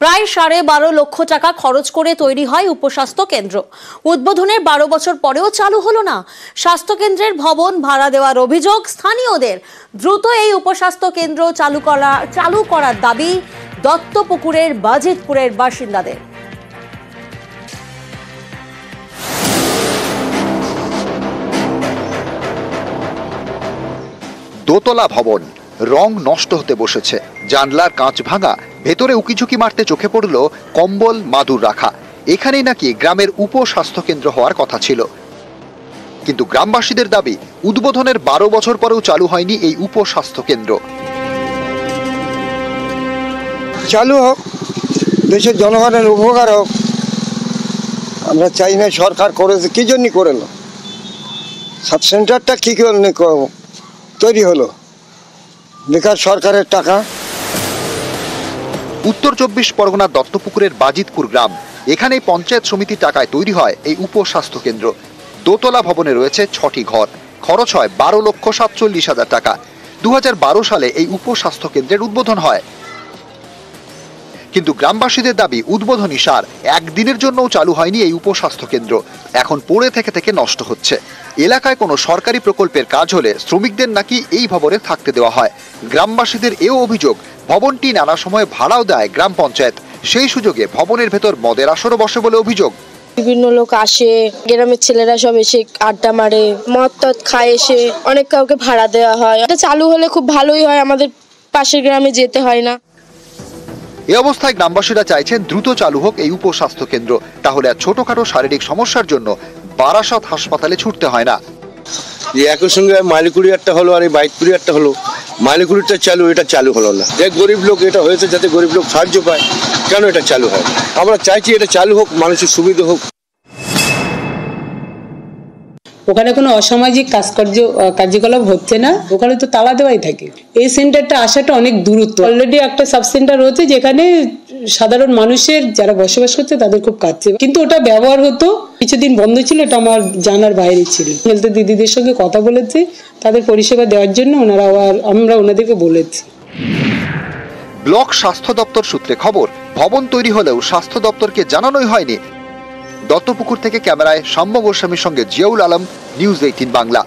প্রায় 12.5 লক্ষ টাকা খরচ করে তৈরি হয় উপস্বাস্থ্য কেন্দ্র। উদ্বোধনের 12 বছর পরেও চালু হলো না। স্বাস্থ্য কেন্দ্রের ভবন ভাড়া দেওয়ার অভিযোগ স্থানীয়দের। দ্রুত এই উপস্বাস্থ্য কেন্দ্র চালু করার দাবি দত্তপুকুরের বাজিতপুরের বাসিন্দাদের। দোতলা ভবন, রং নষ্ট হতে বসেছে, জানলার কাঁচ ভাঙা, ভেতরে উকিঝুঁকি মারতে চোখে পড়ল কম্বল মাদুর রাখা। এখানেই নাকি গ্রামের উপস্বাস্থ্য কেন্দ্র হওয়ার কথা ছিল, কিন্তু গ্রামবাসীদের দাবি উদ্বোধনের 12 বছর পরেও চালু হয়নি এই উপস্বাস্থ্য কেন্দ্র। চালু হোক, দেশের জনগণের উপকার হোক, আমরা চাই না। সরকার করেছে কি জন্য করলো? সাব সেন্টারটা কি কারণে তৈরি হলো? বেকার সরকারের টাকা। উত্তর 24 পরগনার দত্তপুকুরের বাজিতপুর গ্রাম, এখানে পঞ্চায়েত সমিতির টাকায় তৈরি হয় এই উপস্বাস্থ্য কেন্দ্র। দোতলা ভবনে রয়েছে 6টি ঘর, খরচ হয় 12,47,000 টাকা। 2012 সালে এই উপস্বাস্থ্য কেন্দ্রের উদ্বোধন হয়, কিন্তু গ্রামবাসীদের দাবি উদ্বোধনী সার একদিনের জন্যও চালু হয়নি এই উপস্বাস্থ্য কেন্দ্র। এখন পড়ে থেকে থেকে নষ্ট হচ্ছে। এলাকায় কোনো সরকারি প্রকল্পের কাজ হলে শ্রমিকদের নাকি এই ভবনে থাকতে দেওয়া হয়। গ্রামবাসীদের এও অভিযোগ, ভবনটি নানা সময় ভাড়াও দেয় গ্রাম পঞ্চায়েত, সেই সুযোগে ভবনের ভেতর মদের আসরও বসে বলে অভিযোগ। বিভিন্ন লোক আসে, গ্রামের ছেলেরা সব এসে আড্ডা মারে, মদ টদ খায়, এসে অনেক কাউকে ভাড়া দেওয়া হয়। এটা চালু হলে খুব ভালোই হয়, আমাদের পাশের গ্রামে যেতে হয় না। এ অবস্থায় গ্রামবাসীরা চাইছেন দ্রুত চালু হোক এই উপস্বাস্থ্য কেন্দ্র, তাহলে আর ছোটখাটো শারীরিক সমস্যার জন্য বারাসাত হাসপাতালে ছুটতে হয় না। একই সঙ্গে মাইলিকুড়ি একটা হলো আর এই বাইতপুরি একটা হলো, মাইলিকুড়িটা চালু, এটা চালু হলো না। যে গরিব লোক, এটা হয়েছে যাতে গরিব লোক সাহায্য পায়, কেন এটা চালু হয়? আমরা চাইছি এটা চালু হোক, মানুষের সুবিধা হোক। ওখানে কোনো অসামাজিক কার্যকলাপ হচ্ছে না, ওখানে তো তালা দেওয়াই থাকে। এই সেন্টারটা আসাটা অনেক দূরত্ব। অলরেডি একটা সাব সেন্টার হচ্ছে যেখানে সাধারণ মানুষের যারা বসবাস করছে তাদের খুব কাছে, কিন্তু ওটা ব্যবহার হতো, কিছুদিন বন্ধ ছিল, এটা আমার জানার বাইরে ছিল। হেলথ দিদিদের সঙ্গে কথা বলেছি, তাদের পরিষেবা দেওয়ার জন্য আমরা ওনাদেরকে বলেছি। ব্লক স্বাস্থ্য দপ্তর সূত্রে খবর, ভবন তৈরি হলেও স্বাস্থ্য দপ্তরকে জানানোই হয়নি। দত্তপুকুর থেকে ক্যামেরায় সাম্য গোস্বামীর সঙ্গে জিয়াউল আলম, নিউজ 18 বাংলা।